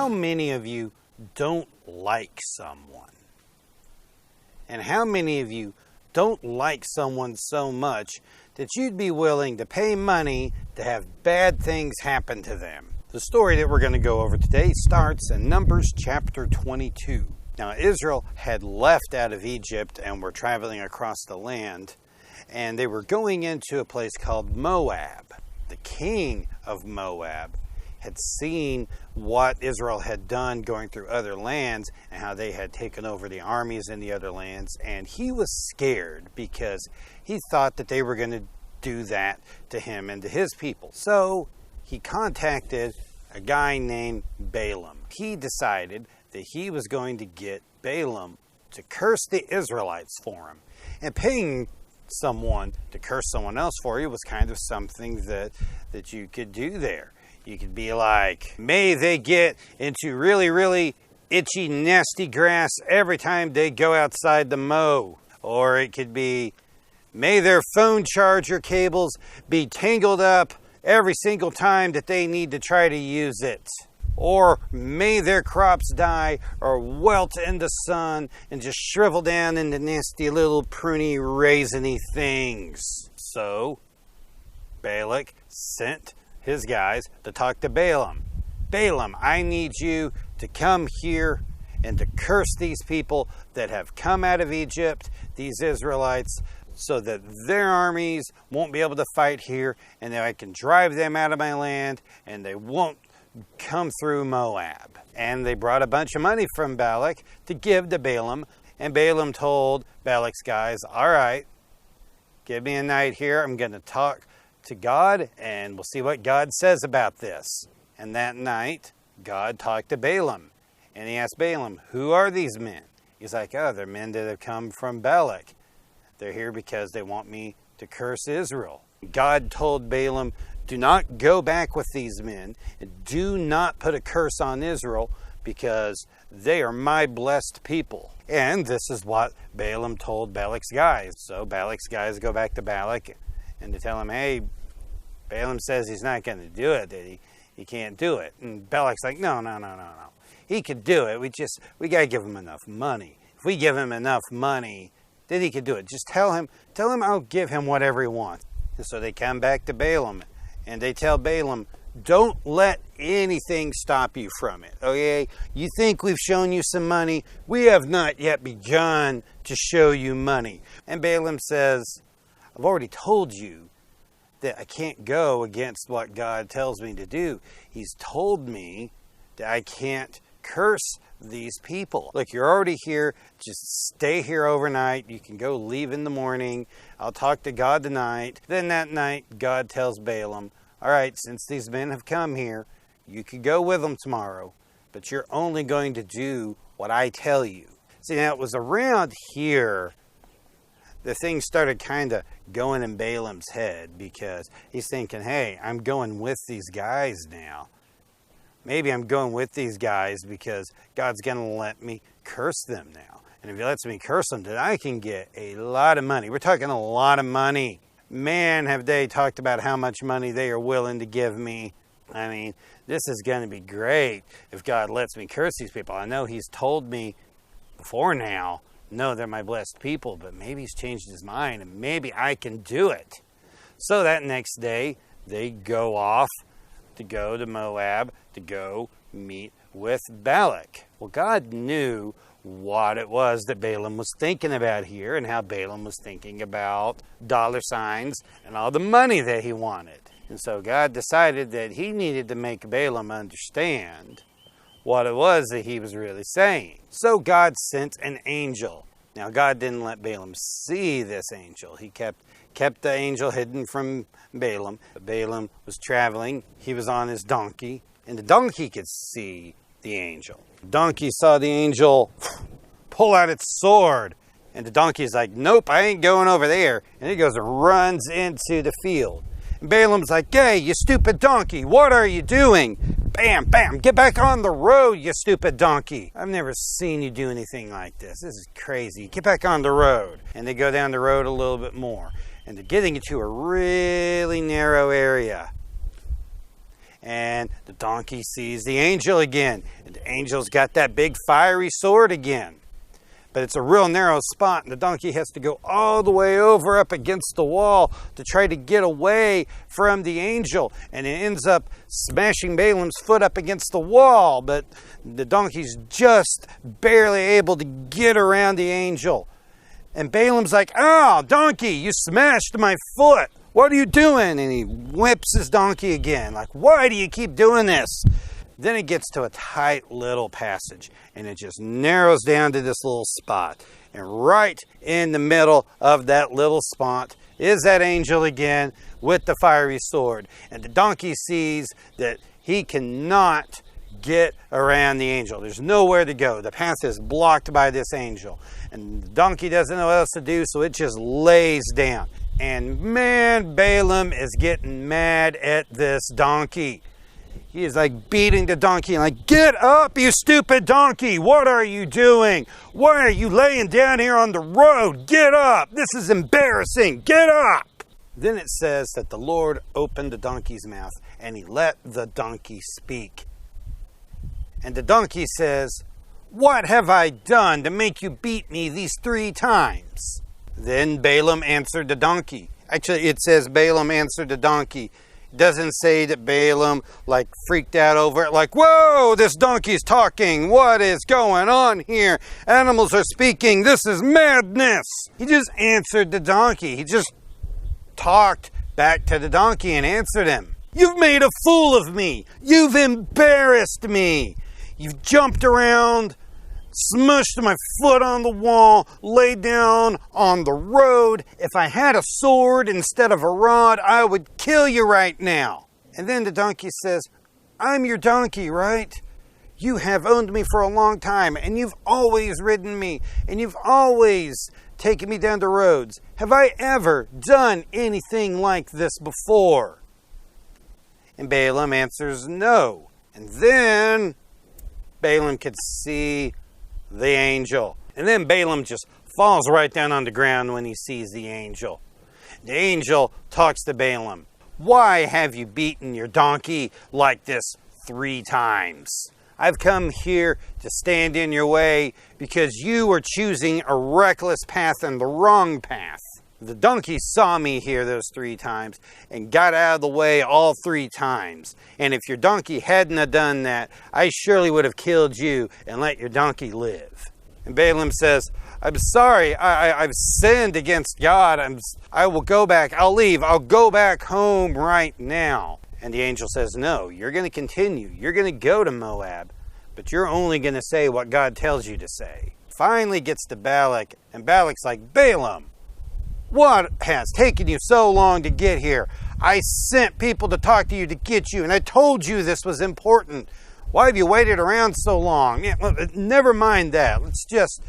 How many of you don't like someone? And how many of you don't like someone so much that you'd be willing to pay money to have bad things happen to them? The story that we're going to go over today starts in Numbers chapter 22. Now, Israel had left out of Egypt and were traveling across the land, and they were going into a place called Moab. The king of Moab had seen what Israel had done going through other lands and how they had taken over the armies in the other lands, and he was scared because he thought that they were going to do that to him and to his people. So he contacted a guy named Balaam. He decided that he was going to get Balaam to curse the Israelites for him. And paying someone to curse someone else for you was kind of something that you could do there. You could be like, may they get into really, really itchy, nasty grass every time they go outside to mow. Or it could be, may their phone charger cables be tangled up every single time that they need to try to use it. Or may their crops die or wilt in the sun and just shrivel down into nasty little pruny, raisiny things. So Balak sent his guys to talk to Balaam. Balaam, I need you to come here and to curse these people that have come out of Egypt, these Israelites, so that their armies won't be able to fight here, and that I can drive them out of my land, and they won't come through Moab. And they brought a bunch of money from Balak to give to Balaam, and Balaam told Balak's guys, all right, give me a night here, I'm going to talk to God, and we'll see what God says about this. And that night, God talked to Balaam, and he asked Balaam, who are these men? He's like, oh, they're men that have come from Balak. They're here because they want me to curse Israel. God told Balaam, do not go back with these men. Do not put a curse on Israel because they are my blessed people. And this is what Balaam told Balak's guys. So Balak's guys go back to Balak and to tell him, hey, Balaam says he's not going to do it, that he can't do it. And Balak's like, no. He could do it. We got to give him enough money. If we give him enough money, then he could do it. Just tell him I'll give him whatever he wants. And so they come back to Balaam and they tell Balaam, don't let anything stop you from it, okay? You think we've shown you some money? We have not yet begun to show you money. And Balaam says, I've already told you that I can't go against what God tells me to do. He's told me that I can't curse these people. Look, you're already here. Just stay here overnight. You can go leave in the morning. I'll talk to God tonight. Then that night, God tells Balaam, all right, since these men have come here, you could go with them tomorrow, but you're only going to do what I tell you. See, now it was around here the thing started kind of going in Balaam's head, because he's thinking, hey, I'm going with these guys now. Maybe I'm going with these guys because God's going to let me curse them now. And if he lets me curse them, then I can get a lot of money. We're talking a lot of money. Man, have they talked about how much money they are willing to give me. I mean, this is going to be great if God lets me curse these people. I know he's told me before now, no, they're my blessed people, but maybe he's changed his mind and maybe I can do it. So that next day, they go off to go to Moab to go meet with Balak. Well, God knew what it was that Balaam was thinking about here and how Balaam was thinking about dollar signs and all the money that he wanted. And so God decided that he needed to make Balaam understand what it was that he was really saying. So God sent an angel. Now, God didn't let Balaam see this angel. He kept the angel hidden from Balaam. But Balaam was traveling. He was on his donkey, and the donkey could see the angel. The donkey saw the angel pull out its sword, and the donkey's like, nope, I ain't going over there. And he goes and runs into the field. And Balaam's like, hey, you stupid donkey, what are you doing? Bam, bam, get back on the road, you stupid donkey. I've never seen you do anything like this. This is crazy. Get back on the road. And they go down the road a little bit more. And they're getting into a really narrow area. And the donkey sees the angel again. And the angel's got that big fiery sword again. But it's a real narrow spot, and the donkey has to go all the way over up against the wall to try to get away from the angel. And it ends up smashing Balaam's foot up against the wall, but the donkey's just barely able to get around the angel. And Balaam's like, "Oh, donkey, you smashed my foot. What are you doing?" And he whips his donkey again. Like, "Why do you keep doing this?" Then it gets to a tight little passage, and it just narrows down to this little spot. And right in the middle of that little spot is that angel again with the fiery sword. And the donkey sees that he cannot get around the angel. There's nowhere to go. The path is blocked by this angel. And the donkey doesn't know what else to do, so it just lays down. And man, Balaam is getting mad at this donkey. He is like beating the donkey and like, "Get up, you stupid donkey! What are you doing? Why are you laying down here on the road? Get up! This is embarrassing! Get up!" Then it says that the Lord opened the donkey's mouth and he let the donkey speak. And the donkey says, "What have I done to make you beat me these 3 times? Then Balaam answered the donkey. Actually, it says Balaam answered the donkey. It doesn't say that Balaam like freaked out over it, like, "Whoa, this donkey's talking. What is going on here? Animals are speaking. This is madness." He just answered the donkey. He just talked back to the donkey and answered him. "You've made a fool of me. You've embarrassed me. You've jumped around, smushed my foot on the wall, laid down on the road. If I had a sword instead of a rod, I would kill you right now." And then the donkey says, "I'm your donkey, right? You have owned me for a long time, and you've always ridden me, and you've always taken me down the roads. Have I ever done anything like this before?" And Balaam answers no. And then Balaam could see the angel. And then Balaam just falls right down on the ground when he sees the angel. The angel talks to Balaam. "Why have you beaten your donkey like this 3 times? I've come here to stand in your way because you are choosing a reckless path and the wrong path. The donkey saw me here those 3 times and got out of the way all 3 times. And if your donkey hadn't have done that, I surely would have killed you and let your donkey live." And Balaam says, "I'm sorry, I've sinned against God. I will go back. I'll leave. I'll go back home right now." And the angel says, "No, you're going to continue. You're going to go to Moab, but you're only going to say what God tells you to say." Finally gets to Balak, and Balak's like, "Balaam, what has taken you so long to get here? I sent people to talk to you to get you, and I told you this was important. Why have you waited around so long? Yeah, never mind that. Let's just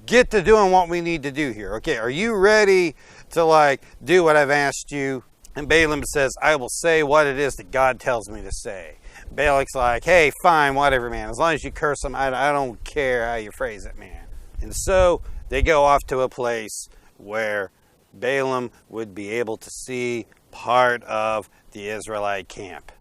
get to doing what we need to do here. Okay, are you ready to do what I've asked you?" And Balaam says, "I will say what it is that God tells me to say." Balak's like, "Hey, fine, whatever, man. As long as you curse him, I don't care how you phrase it, man." And so they go off to a place where Balaam would be able to see part of the Israelite camp.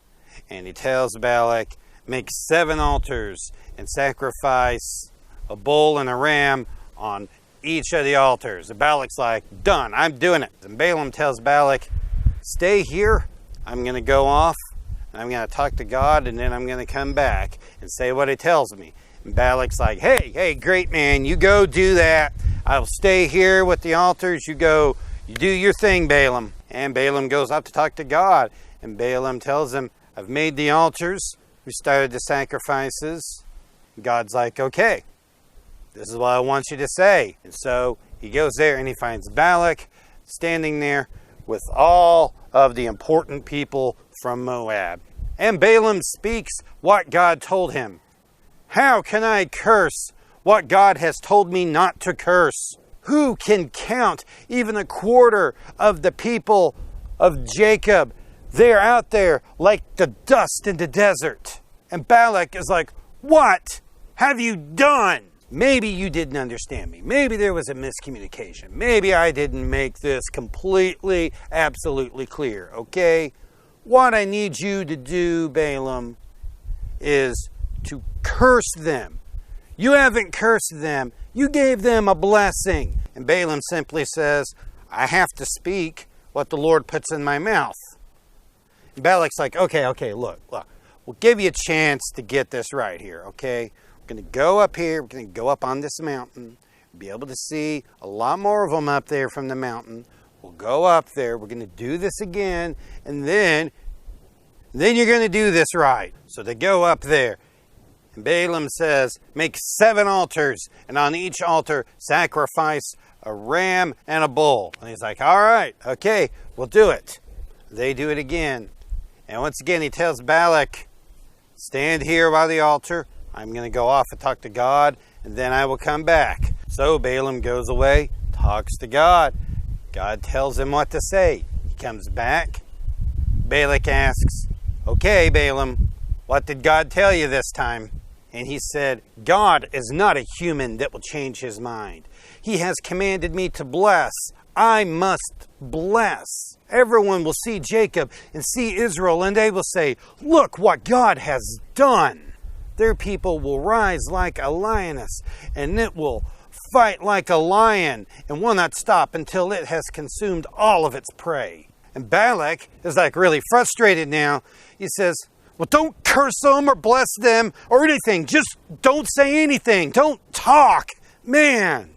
And he tells Balak, "Make 7 altars and sacrifice a bull and a ram on each of the altars." And Balak's like, "Done, I'm doing it." And Balaam tells Balak, "Stay here. I'm going to go off and I'm going to talk to God, and then I'm going to come back and say what he tells me." And Balak's like, hey, great man, you go do that. I'll stay here with the altars. You go, you do your thing, Balaam. And Balaam goes up to talk to God. And Balaam tells him, "I've made the altars. We started the sacrifices." God's like, "Okay, this is what I want you to say." And so he goes there and he finds Balak standing there with all of the important people from Moab. And Balaam speaks what God told him. "How can I curse what God has told me not to curse? Who can count even a quarter of the people of Jacob? They're out there like the dust in the desert." And Balak is like, "What have you done? Maybe you didn't understand me. Maybe there was a miscommunication. Maybe I didn't make this completely, absolutely clear, okay? what I need you to do, Balaam, is to curse them. You haven't cursed them. You gave them a blessing. And Balaam simply says, I have to speak what the Lord puts in my mouth. And Balak's like, okay, look. We'll give you a chance to get this right here, okay? We're going to go up here. We're going to go up on this mountain. Be able to see a lot more of them up there from the mountain. We'll go up there. We're going to do this again. And then you're going to do this right. So they go up there. And Balaam says, make 7 altars. And on each altar, sacrifice a ram and a bull. And he's like, all right, okay, we'll do it. They do it again. And once again, he tells Balak, stand here by the altar. I'm going to go off and talk to God, and then I will come back. So Balaam goes away, talks to God. God tells him what to say. He comes back. Balak asks, okay, Balaam, what did God tell you this time? And he said, God is not a human that will change his mind. He has commanded me to bless. I must bless. Everyone will see Jacob and see Israel, and they will say, look what God has done. Their people will rise like a lioness, and it will fight like a lion, and will not stop until it has consumed all of its prey. And Balak is like really frustrated now. He says, well, don't curse them or bless them or anything. Just don't say anything. Don't talk. Man.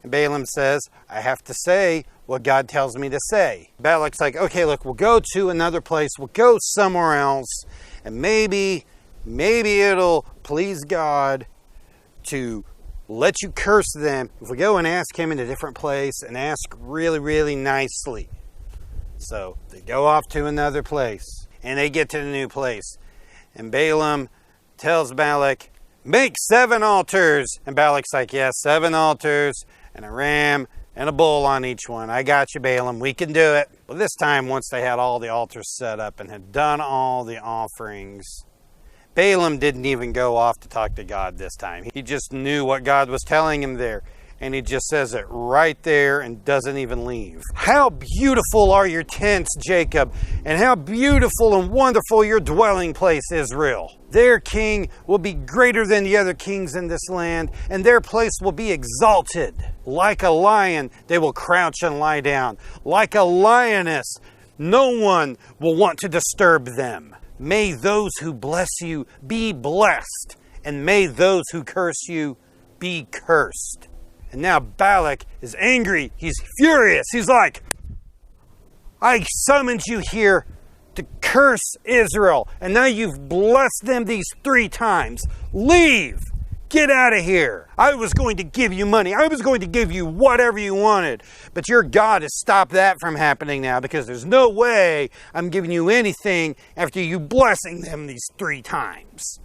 And Balaam says, I have to say what God tells me to say. Balak's like, okay, look, we'll go to another place. We'll go somewhere else. And maybe it'll please God to let you curse them if we go and ask him in a different place and ask really, really nicely. So they go off to another place. And they get to the new place. And Balaam tells Balak, make 7 altars. And Balak's like, yes, 7 altars and a ram and a bull on each one. I got you, Balaam. We can do it. Well, this time, once they had all the altars set up and had done all the offerings, Balaam didn't even go off to talk to God this time. He just knew what God was telling him there. And he just says it right there and doesn't even leave. How beautiful are your tents, Jacob, and how beautiful and wonderful your dwelling place, Israel. Their king will be greater than the other kings in this land, and their place will be exalted. Like a lion, they will crouch and lie down. Like a lioness, no one will want to disturb them. May those who bless you be blessed, and may those who curse you be cursed. And now Balak is angry. He's furious. He's like, I summoned you here to curse Israel. And now you've blessed them these 3 times. Leave. Get out of here. I was going to give you money. I was going to give you whatever you wanted. But your God has stopped that from happening now, because there's no way I'm giving you anything after you blessing them these 3 times.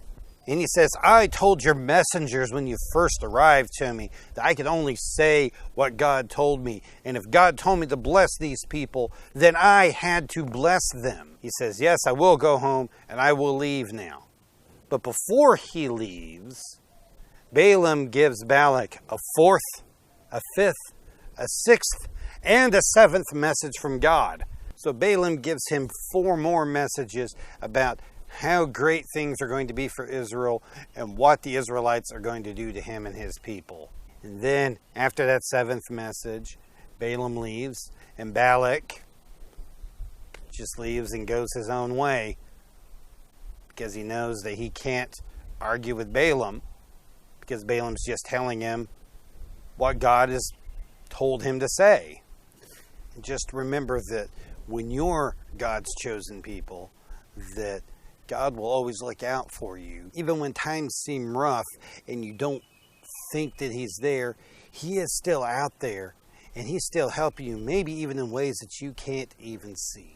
And he says, I told your messengers when you first arrived to me that I could only say what God told me. And if God told me to bless these people, then I had to bless them. He says, yes, I will go home and I will leave now. But before he leaves, Balaam gives Balak a 4th, a 5th, a 6th, and a 7th message from God. So Balaam gives him 4 more messages about how great things are going to be for Israel and what the Israelites are going to do to him and his people. And then after that 7th message, Balaam leaves and Balak just leaves and goes his own way, because he knows that he can't argue with Balaam, because Balaam's just telling him what God has told him to say. And just remember that when you're God's chosen people, that God will always look out for you. Even when times seem rough and you don't think that he's there, he is still out there, and he's still helping you, maybe even in ways that you can't even see.